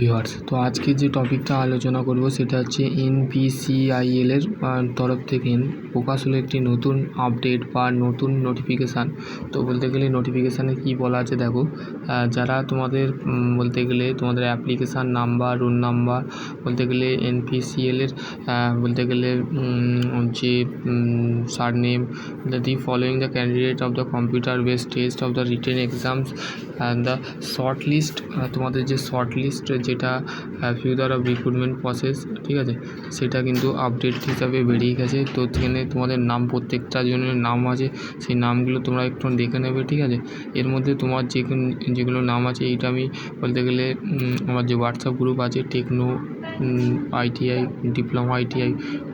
Viewers, তো আজকে যে টপিকটা আলোচনা করব সেটা হচ্ছে NPCIL এর তরফ থেকে প্রকাশ হলো একটি নতুন আপডেট বা নতুন নোটিফিকেশান। তো বলতে গেলে নোটিফিকেশানে কী বলা আছে দেখো, যারা তোমাদের বলতে গেলে তোমাদের অ্যাপ্লিকেশান নাম্বার, রোল নাম্বার, বলতে গেলে NPCIL এর বলতে গেলে যে surname, the following the candidate of the computer based test of the written exams and the short list, তোমাদের যে শর্ট লিস্ট যেটা ফিউচার অফ রিক্রুটমেন্ট প্রসেস, ঠিক আছে, সেটা কিন্তু আপডেট হিসাবে বেরিয়ে গেছে। তো সেখানে তোমাদের নাম, প্রত্যেকটা জনের নাম আছে, সেই নামগুলো তোমরা একটু দেখে নেবে, ঠিক আছে। এর মধ্যে তোমার যেগুলো নাম আছে, এইটা আমি বলতে গেলে আমার যে হোয়াটসঅ্যাপ গ্রুপ আছে techno ITI diploma ITI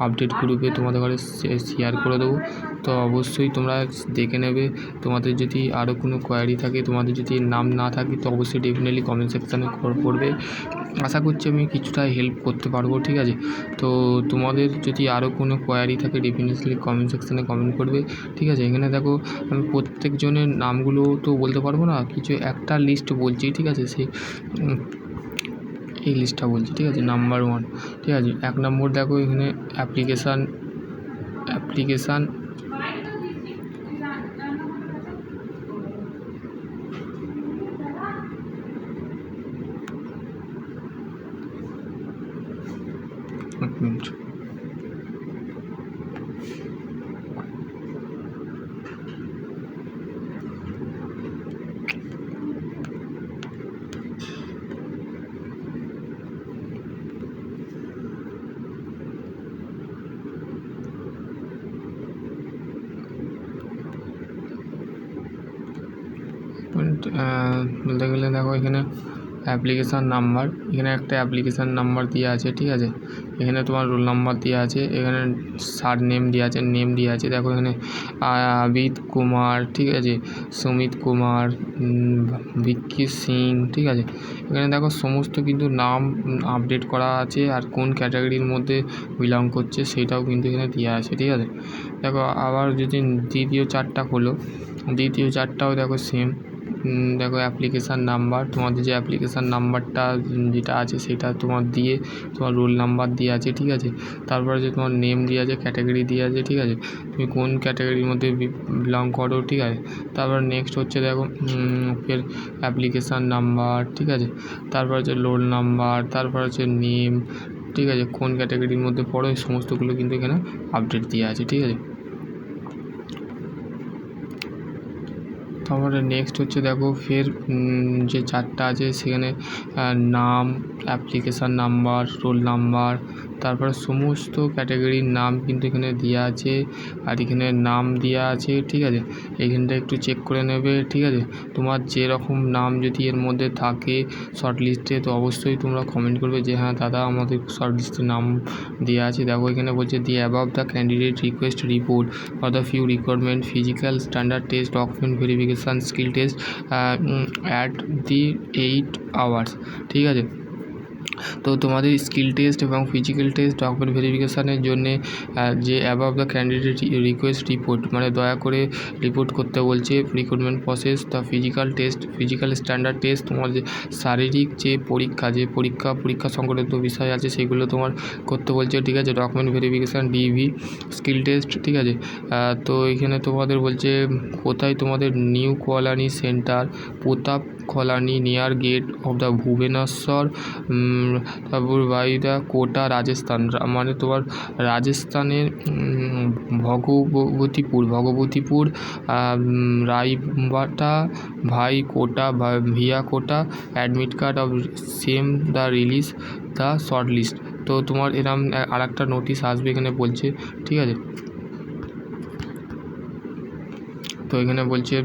update গ্রুপে তোমাদের ঘরে শেয়ার করে দেবো। তো অবশ্যই তোমরা দেখে নেবে। তোমাদের যদি আরও কোনো কোয়ারি থাকে, তোমাদের যদি নাম না থাকে, তো অবশ্যই ডেফিনেটলি কমেন্ট সেকশানে পড়বে। আশা করছি আমি কিছুটা হেল্প করতে পারবো, ঠিক আছে। তো তোমাদের যদি আরও কোনো কোয়ারি থাকে ডেফিনেটলি কমেন্ট সেকশানে কমেন্ট করবে, ঠিক আছে। এখানে দেখো, আমি প্রত্যেকজনের নামগুলো তো বলতে পারবো না, কিছু একটা লিস্ট বলছি, ঠিক আছে। এই লিস্টটা বলছি, ঠিক আছে। নাম্বার 1, ঠিক আছে। 1 নম্বর দেখো, এখানে অ্যাপ্লিকেশান এক মিনিট। বলতে গেলে দেখো, এখানে অ্যাপ্লিকেশান নাম্বার, এখানে একটা অ্যাপ্লিকেশান নাম্বার দেওয়া আছে, ঠিক আছে। এখানে তোমার রোল নাম্বার দেওয়া আছে, এখানে সার নেম দেওয়া আছে, নেম দেওয়া আছে। দেখো এখানে আবিদ কুমার, ঠিক আছে, সুমিত কুমার, ভিক্কি সিং, ঠিক আছে। এখানে দেখো সমস্ত কিন্তু নাম আপডেট করা আছে, আর কোন ক্যাটাগরির মধ্যে বিলং করছে সেটাও কিন্তু এখানে দেওয়া আছে, ঠিক আছে। দেখো আবার যদি দ্বিতীয় চারটা খোলো, দ্বিতীয় চারটাও দেখো সেম। দেখো অ্যাপ্লিকেশান নাম্বার, তোমাদের যে অ্যাপ্লিকেশান নাম্বারটা যেটা আছে সেটা তোমার দিয়ে, তোমার রোল নাম্বার দিয়ে আছে, ঠিক আছে। তারপরে যে তোমার নেম দিয়ে আছে, ক্যাটাগরি দিয়ে আছে, ঠিক আছে, তুমি কোন ক্যাটাগরির মধ্যে বিলং করো, ঠিক আছে। তারপর নেক্সট হচ্ছে দেখো ফের অ্যাপ্লিকেশান নাম্বার, ঠিক আছে। তারপর হচ্ছে রোল নাম্বার, তারপর হচ্ছে নেম, ঠিক আছে, কোন ক্যাটাগরির মধ্যে পড়ো, এই সমস্তগুলো কিন্তু এখানে আপডেট দিয়ে আছে, ঠিক আছে। তারপরে নেক্সট হচ্ছে দেখো ফের যে চারটা আছে সেখানে নাম, অ্যাপ্লিকেশান নাম্বার, রোল নাম্বার, তারপরে সমস্ত ক্যাটাগরির নাম কিন্তু এখানে দেওয়া আছে, আর এখানে নাম দেওয়া আছে, ঠিক আছে। এইখানটা একটু চেক করে নেবে, ঠিক আছে। তোমার যেরকম নাম যদি এর মধ্যে থাকে শর্ট লিস্টে, তো অবশ্যই তোমরা কমেন্ট করবে যে হ্যাঁ দাদা আমাদের শর্ট লিস্টে নাম দেওয়া আছে। দেখো এখানে বলছে দি above the candidate request report for the few requirement physical standard test, document verification, skill test at the 8 hours, ঠিক আছে। তো তোমাদের স্কিল টেস্ট এবং ফিজিক্যাল টেস্ট, ডকুমেন্ট ভেরিফিকেশানের জন্যে যে above the candidate request report, মানে দয়া করে রিপোর্ট করতে বলছে recruitment process, the physical test, physical standard test, তোমার যে শারীরিক যে পরীক্ষা সংক্রান্ত বিষয় আছে সেগুলো তোমার করতে বলছে, ঠিক আছে। Document verification DV, skill test, ঠিক আছে। তো এখানে তোমাদের বলছে কোথায়, তোমাদের new Kalyani centre, Pratap Kalyani near gate of the Bhubaneswar, তারপর বাই কোটা রাজস্থান, মানে তোমার রাজস্থানের ভগবতীপুর রায়বাটা ভাই Kota via Kota, admit card of same the release the short list. তো তোমার এরম আর একটা নোটিশ আসবে এখানে বলছে, ঠিক আছে। তো এখানে বলছে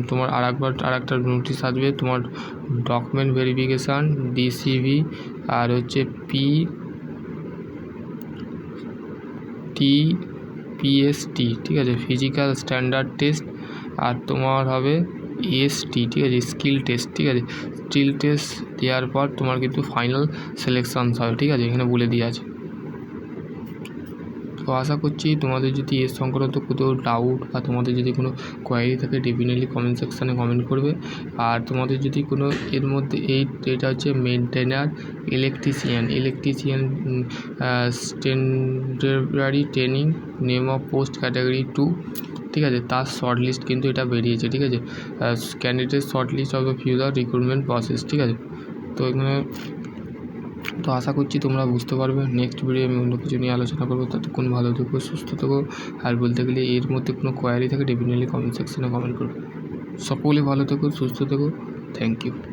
তোমার আর একটা নোটিশ আসবে, তোমার ডকুমেন্ট ভেরিফিকেশান DCV, আর হচ্ছে PST, ঠিক আছে, ফিজিক্যাল স্ট্যান্ডার্ড টেস্ট, আর তোমার হবে ST, ঠিক আছে, স্কিল টেস্ট, ঠিক আছে। স্কিল টেস্ট দেওয়ার পর তোমার কিন্তু ফাইনাল সিলেকশানস হবে, ঠিক আছে, এখানে বলে দিয়ে আছে। তো আশা করছি তোমাদের যদি এর সংক্রান্ত কোথাও ডাউট বা তোমাদের যদি কোনো কোয়ারি থাকে ডেফিনেটলি কমেন্ট সেকশানে কমেন্ট করবে। আর তোমাদের যদি কোনো এর মধ্যে এটা হচ্ছে maintainer electrician temporary training name of post category 2, ঠিক আছে, তার শর্ট লিস্ট কিন্তু এটা বেরিয়েছে, ঠিক আছে, candidate short list of the future recruitment process, ঠিক আছে। তো এখানে তো আশা করছি তোমরা বুঝতে পারবে। নেক্সট ভিডিও আমি অন্য কিছু নিয়ে আলোচনা করবো। ততক্ষণ ভালো থেকো, সুস্থ থেকো। আর বলতে গেলে এর মধ্যে কোনো কোয়ারি থাকে ডেফিনেটলি কমেন্ট সেকশনে কমেন্ট করবে। সকলে ভালো থেকো, সুস্থ থেকো। Thank you.